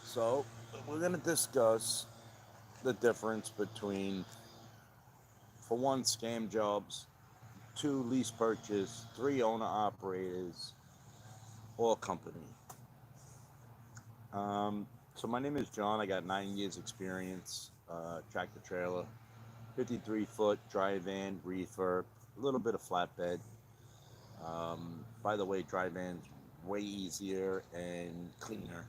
So, we're going to discuss the difference between, for one, scam jobs, two, lease purchase, three, owner operators, or company. So, my name is John. I got 9 years experience, tractor trailer, 53-foot dry van, reefer, a little bit of flatbed. By the way, dry van's way easier and cleaner.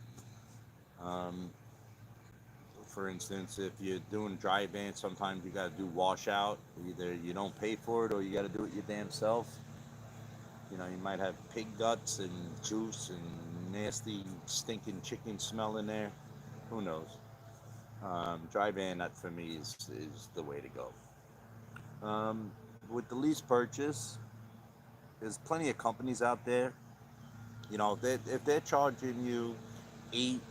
Um, for instance, if you're doing dry van, sometimes you got to do washout. Either you don't pay for it or you got to do it your damn self. You might have pig guts and juice and nasty, stinking chicken smell in there. Who knows? Dry van, that for me is the way to go. Um, with the lease purchase, there's plenty of companies out there. If they're charging you 8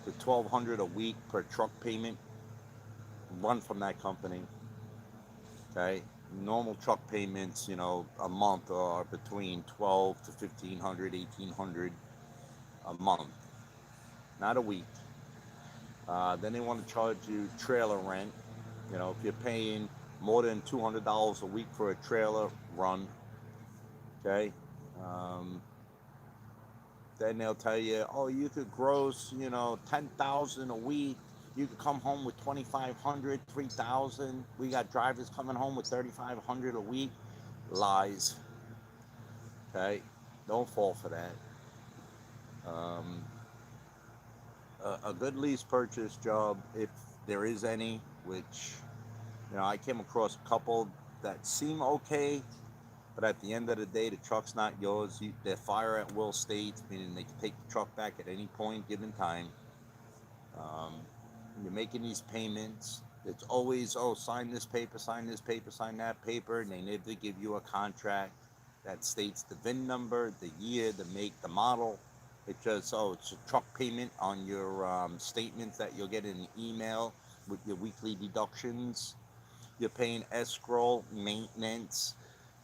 to 1,200 a week per truck payment, run from that company. Okay, normal truck payments, a month are between 12 to 1,500, 1,800 a month, not a week. Then they want to charge you trailer rent. If you're paying more than $200 a week for a trailer run, okay, um, then they'll tell you, oh, you could gross, 10,000 a week. You could come home with 2,500, 3,000. We got drivers coming home with 3,500 a week. Lies. Okay, don't fall for that. Um, a good lease purchase job, if there is any, which I came across a couple that seem okay, but at the end of the day, the truck's not yours. They're fire at will states, meaning they can take the truck back at any point given time. Um, you're making these payments. It's always, oh, sign this paper, sign this paper, sign that paper, and they never give you a contract that states the VIN number, the year, the make, the model. It just, oh, it's a truck payment on your statements that you'll get in an email with your weekly deductions. You're paying escrow, maintenance.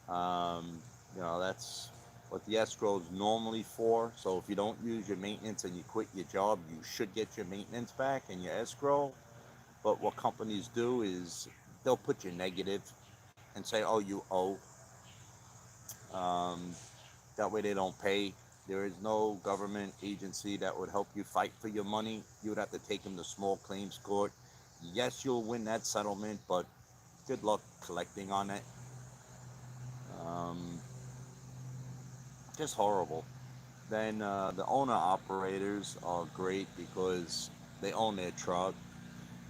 Um, that's what the escrow is normally for. So if you don't use your maintenance and you quit your job, you should get your maintenance back and your escrow. But what companies do is they'll put you negative and say, oh, you owe. Um, that way they don't pay. There is no government agency that would help you fight for your money. You would have to take them to small claims court. Yes, you'll win that settlement, but good luck collecting on it. Um, just horrible. Then the owner operators are great because they own their truck.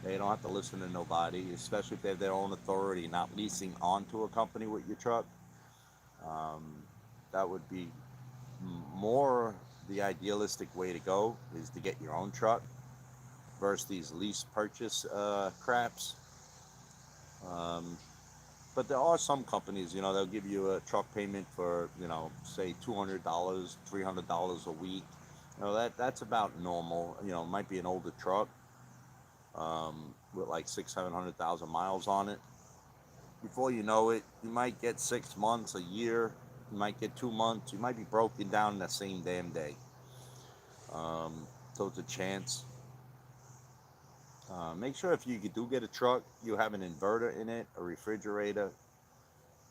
They don't have to listen to nobody, especially if they have their own authority, not leasing onto a company with your truck. Um, that would be more the idealistic way to go is to get your own truck versus these lease purchase craps. Um, but there are some companies, they'll give you a truck payment for, say $200, $300 a week. That's about normal. It might be an older truck with like 700,000 miles on it. Before you know it, you might get 6 months, a year. You might get 2 months. You might be broken down the same damn day. So it's a chance. Make sure if you do get a truck, you have an inverter in it, a refrigerator.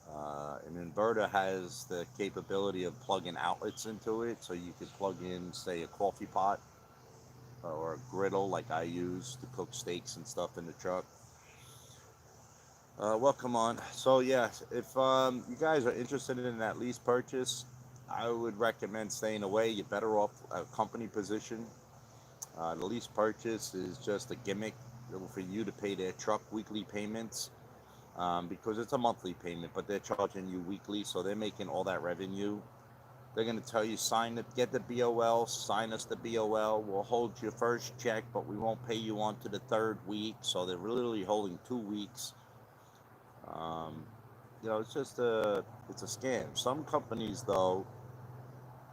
An inverter has the capability of plugging outlets into it, so you could plug in, say, a coffee pot or a griddle like I use to cook steaks and stuff in the truck. Well, come on. So yeah, if you guys are interested in that lease purchase, I would recommend staying away. You're better off a company position. The lease purchase is just a gimmick for you to pay their truck weekly payments because it's a monthly payment, but they're charging you weekly, so they're making all that revenue. They're going to tell you, get the BOL, sign us the BOL. We'll hold your first check, but we won't pay you on to the third week. So they're literally holding 2 weeks. Um, it's a scam. Some companies, though,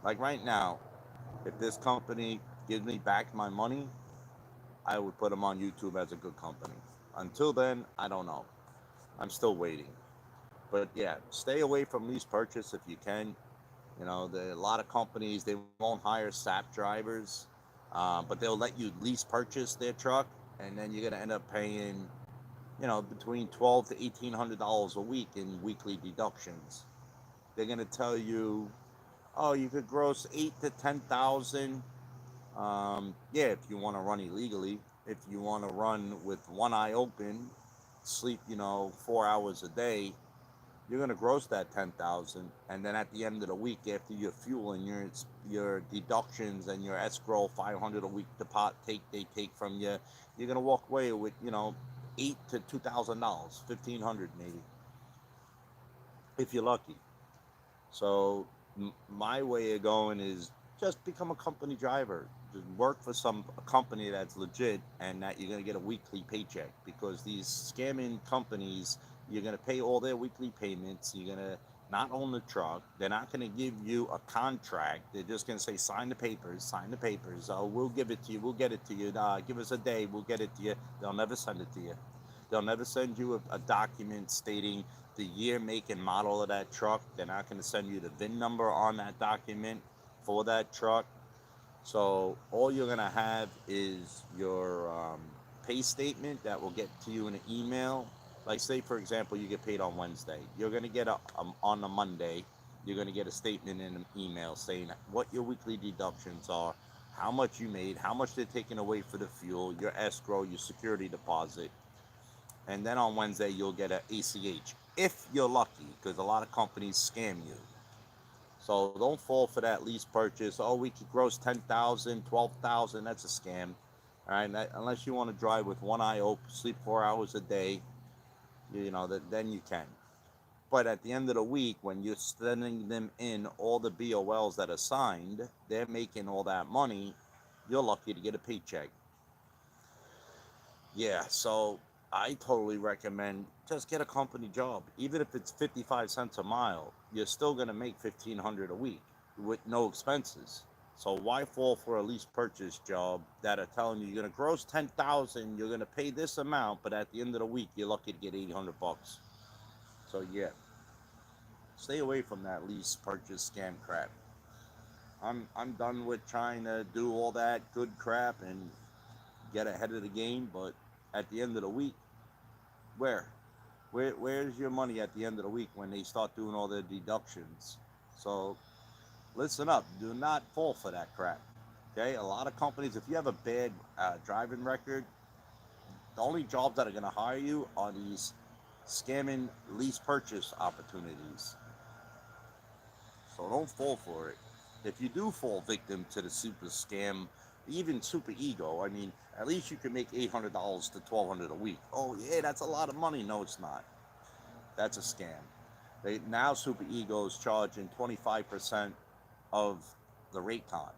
like right now, if this company gives me back my money, I would put them on YouTube as a good company. Until then, I don't know. I'm still waiting. But yeah, stay away from lease purchase if you can. A lot of companies, they won't hire SAP drivers. But they'll let you lease purchase their truck, and then you're gonna end up paying, between $1,200 to $1,800 a week in weekly deductions. They're gonna tell you, oh, you could gross 8 to 10,000. Yeah, if you want to run illegally, if you want to run with one eye open, sleep, 4 hours a day, you're gonna gross that 10,000, and then at the end of the week, after your fuel and your deductions and your escrow 500 a week deposit they take from you, you're gonna walk away with $8 to $2,000, 1,500 maybe, if you're lucky. So my way of going is just become a company driver. Just work for some a company that's legit and that you're gonna get a weekly paycheck, because these scamming companies, you're gonna pay all their weekly payments. You're gonna not own the truck. They're not gonna give you a contract. They're just gonna say sign the papers, sign the papers. Oh, we'll give it to you. We'll get it to you. Give us a day. We'll get it to you. They'll never send it to you. They'll never send you a document stating the year, make, and model of that truck. They're not going to send you the VIN number on that document for that truck. So all you're going to have is your pay statement that will get to you in an email. Like, say, for example, you get paid on Wednesday. You're going to get on a Monday, you're going to get a statement in an email saying what your weekly deductions are, how much you made, how much they're taking away for the fuel, your escrow, your security deposit. And then on Wednesday you'll get an ACH if you're lucky, because a lot of companies scam you. So don't fall for that lease purchase. Oh, we could gross 10,000, 12,000. That's a scam. All right, unless you want to drive with one eye open, sleep 4 hours a day, then you can. But at the end of the week, when you're sending them in all the BOLs that are signed, they're making all that money. You're lucky to get a paycheck. Yeah, so I totally recommend just get a company job. Even if it's 55 cents a mile, you're still going to make 1,500 a week with no expenses. So why fall for a lease purchase job that are telling you you're going to gross 10,000, you're going to pay this amount, but at the end of the week you're lucky to get 800 bucks. So yeah, stay away from that lease purchase scam crap. I'm done with trying to do all that good crap and get ahead of the game, but at the end of the week, where? Where's your money at the end of the week when they start doing all their deductions? So listen up. Do not fall for that crap. Okay, a lot of companies, if you have a bad driving record, the only jobs that are going to hire you are these scamming lease purchase opportunities. So don't fall for it. If you do fall victim to the super scam, even super ego, I mean, at least you can make $800 to $1,200 a week. Oh yeah, that's a lot of money. No, it's not. That's a scam. Now super ego is charging 25% of the rate con,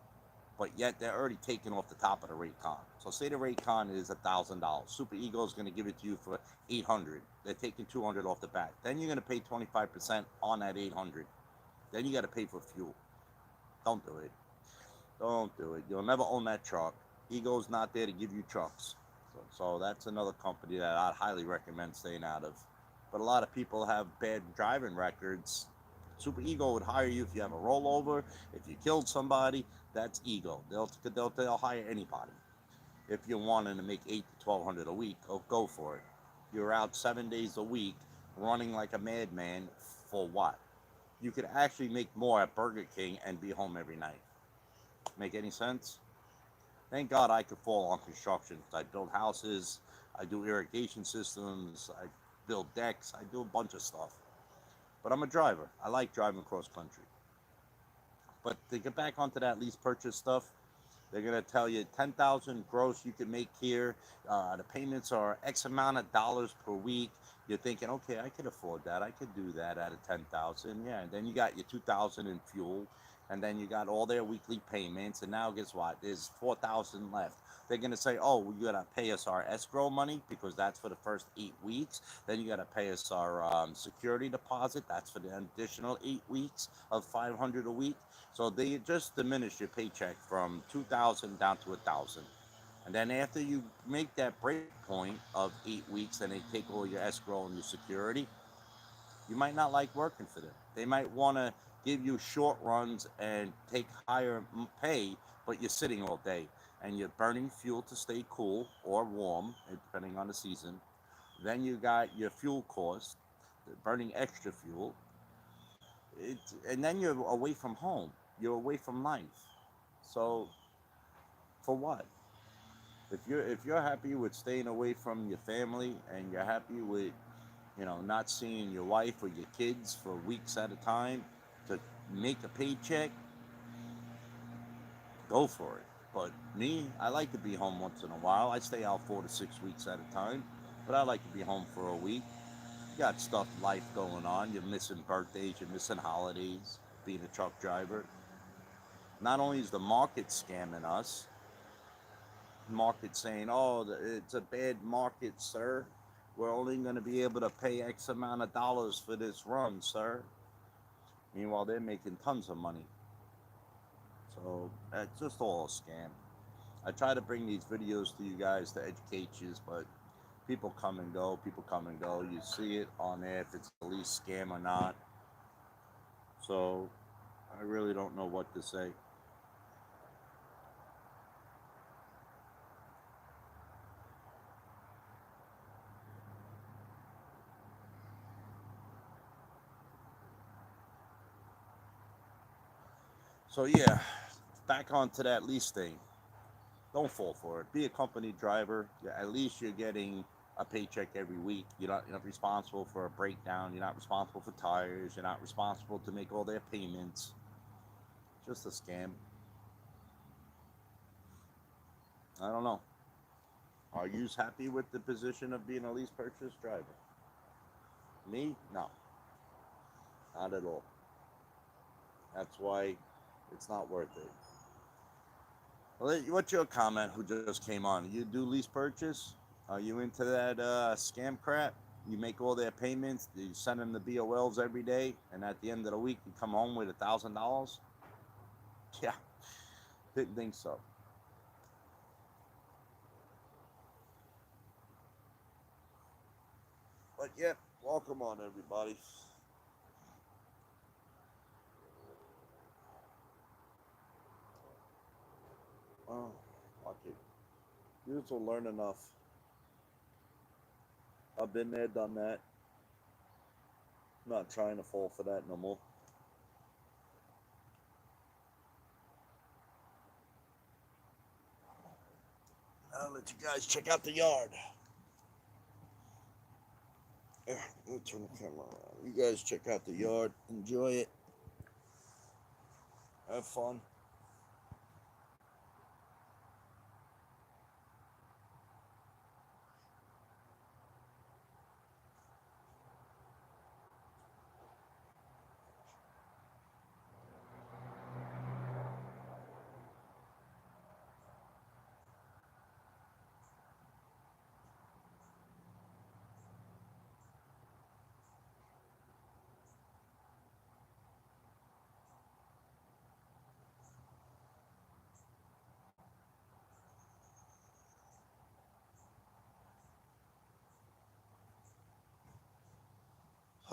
but yet they're already taking off the top of the rate con. So say the rate con is $1,000. Super ego is going to give it to you for 800. They're taking 200 off the bat. Then you're going to pay 25% on that 800. Then you got to pay for fuel. Don't do it. Don't do it. You'll never own that truck. Ego's not there to give you trucks. So that's another company that I'd highly recommend staying out of. But a lot of people have bad driving records. Super Ego would hire you if you have a rollover, if you killed somebody. That's ego. They'll hire anybody. If you're wanting to make 8 to 1,200 a week, go for it. You're out 7 days a week, running like a madman. For what? You could actually make more at Burger King and be home every night. Make any sense? Thank God I could fall on construction. I build houses, I do irrigation systems, I build decks, I do a bunch of stuff. But I'm a driver. I like driving cross country. But to get back onto that lease purchase stuff, they're gonna tell you 10,000 gross you can make here. The payments are X amount of dollars per week. You're thinking, okay, I could afford that. I could do that out of 10,000. Yeah, and then you got your 2,000 in fuel, and then you got all their weekly payments. And now guess what? There's 4,000 left. They're gonna say, oh, well, you gotta pay us our escrow money because that's for the first 8 weeks. Then you gotta pay us our security deposit. That's for the additional 8 weeks of 500 a week. So they just diminish your paycheck from 2,000 down to 1,000. And then after you make that break point of 8 weeks and they take all your escrow and your security, you might not like working for them. They might want to give you short runs and take higher pay, but you're sitting all day. and you're burning fuel to stay cool or warm, depending on the season. Then you got your fuel cost, burning extra fuel. And then you're away from home. You're away from life. So for what? If you're happy with staying away from your family and you're happy with not seeing your wife or your kids for weeks at a time to make a paycheck, go for it. But me, I like to be home once in a while. I stay out 4 to 6 weeks at a time, but I like to be home for a week. You got stuff, life going on. You're missing birthdays, you're missing holidays, being a truck driver. Not only is the market scamming us, market saying, oh, it's a bad market, sir. We're only going to be able to pay X amount of dollars for this run, sir. Meanwhile, they're making tons of money. So it's just all a scam. I try to bring these videos to you guys to educate you, but people come and go. People come and go. You see it on there if it's a lease scam or not. So I really don't know what to say. So yeah, back onto that lease thing. Don't fall for it. Be a company driver. Yeah, at least you're getting a paycheck every week. You're not responsible for a breakdown. You're not responsible for tires. You're not responsible to make all their payments. Just a scam. I don't know. Are you happy with the position of being a lease purchase driver? Me? No, not at all. That's why it's not worth it. Well, what's your comment? Who just came on? You do lease purchase? Are you into that scam crap? You make all their payments. You send them the BOLs every day, and at the end of the week, you come home with $1,000. Yeah, didn't think so. But yeah, welcome on everybody. Oh, fuck it. You just will learn enough. I've been there, done that. I'm not trying to fall for that no more. I'll let you guys check out the yard. Let me turn the camera around. You guys check out the yard. Enjoy it. Have fun.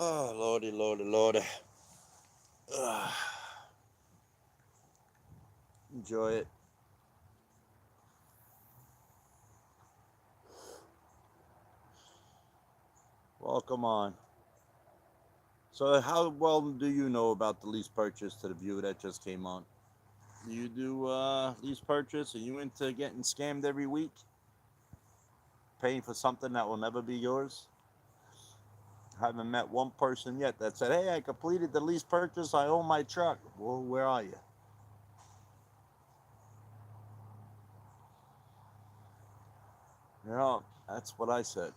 Oh, lordy, lordy, lordy. Ugh. Enjoy it. Welcome on. So, how well do you know about the lease purchase to the viewer that just came on? You do lease purchase? Are you into getting scammed every week? Paying for something that will never be yours? I haven't met one person yet that said, hey, I completed the lease purchase. I own my truck. Well, where are you? Yeah, that's what I said.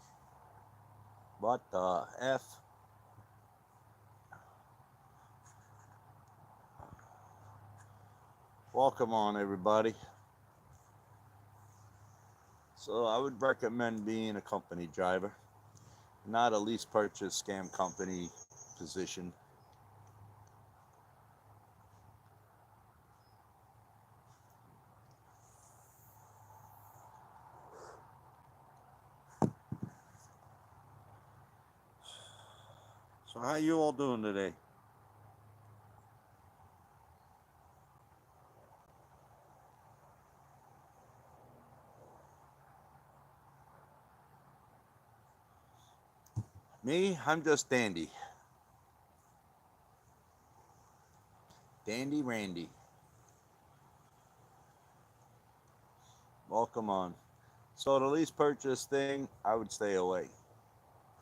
What the F? Welcome on, everybody. So, I would recommend being a company driver, not a lease purchase scam company position. So, how you all doing today? Me, I'm just Dandy. Dandy Randy. Welcome on. So the lease purchase thing, I would stay away.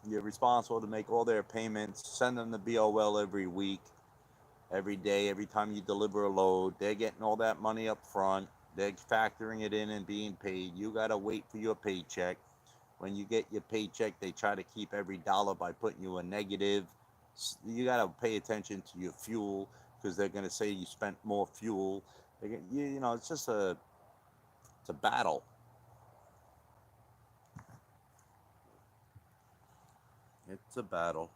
You're responsible to make all their payments, send them the BOL every week, every day, every time you deliver a load. They're getting all that money up front. They're factoring it in and being paid. You got to wait for your paycheck. When you get your paycheck, they try to keep every dollar by putting you a negative. You got to pay attention to your fuel because they're going to say you spent more fuel. You know, it's a battle. It's a battle.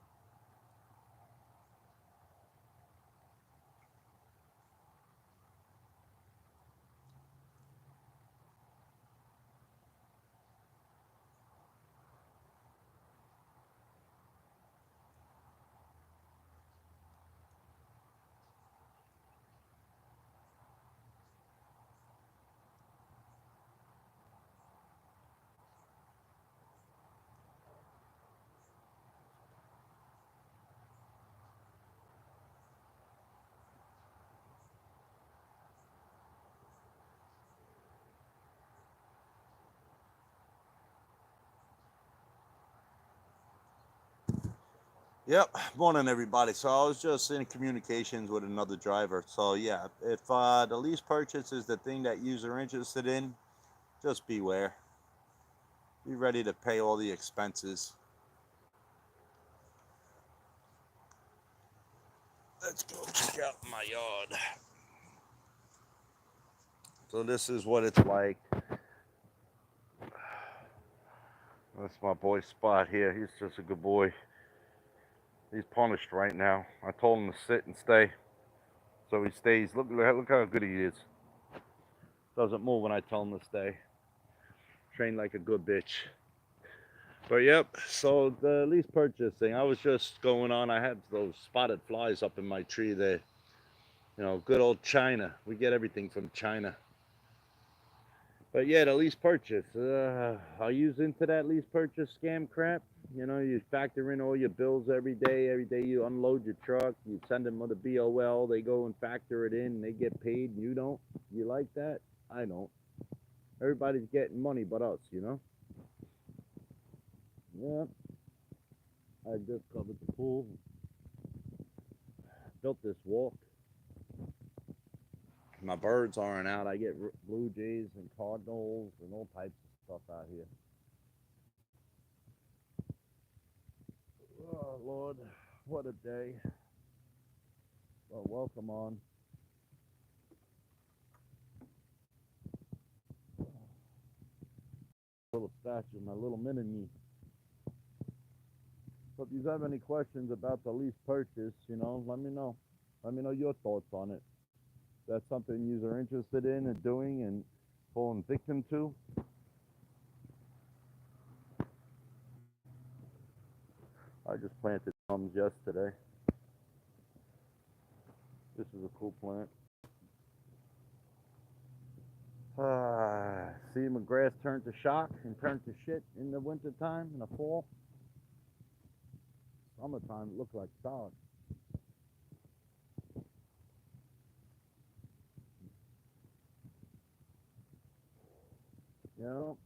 Yep, morning everybody. So I was just in communications with another driver. So yeah, if the lease purchase is the thing that you're interested in, just beware. Be ready to pay all the expenses. Let's go check out my yard. So this is what it's like. That's my boy Spot here. He's just a good boy. He's punished right now. I told him to sit and stay, so he stays. Look how good he is. Doesn't move when I tell him to stay. Trained like a good bitch. But yep, so the lease purchase thing, I was just going on. I had those spotted flies up in my tree there. You know, good old China. We get everything from China. But yeah, the lease purchase. Are you into that lease purchase scam crap? You know, you factor in all your bills every day. Every day you unload your truck, you send them with a BOL. They go and factor it in, and they get paid. And you don't. You like that? I don't. Everybody's getting money but us, you know? Yeah. I just covered the pool, built this walk. My birds aren't out. I get blue jays and cardinals and all types of stuff out here. Oh Lord, what a day! Well, welcome on. Little statue, my little mini me. So if you have any questions about the lease purchase, you know, let me know. Let me know your thoughts on it. That's something you are interested in and doing and falling victim to. I just planted plums yesterday. This is a cool plant. See my grass turn to shock and turn to shit in the winter time, in the fall. Summertime, it looks like solid. You know,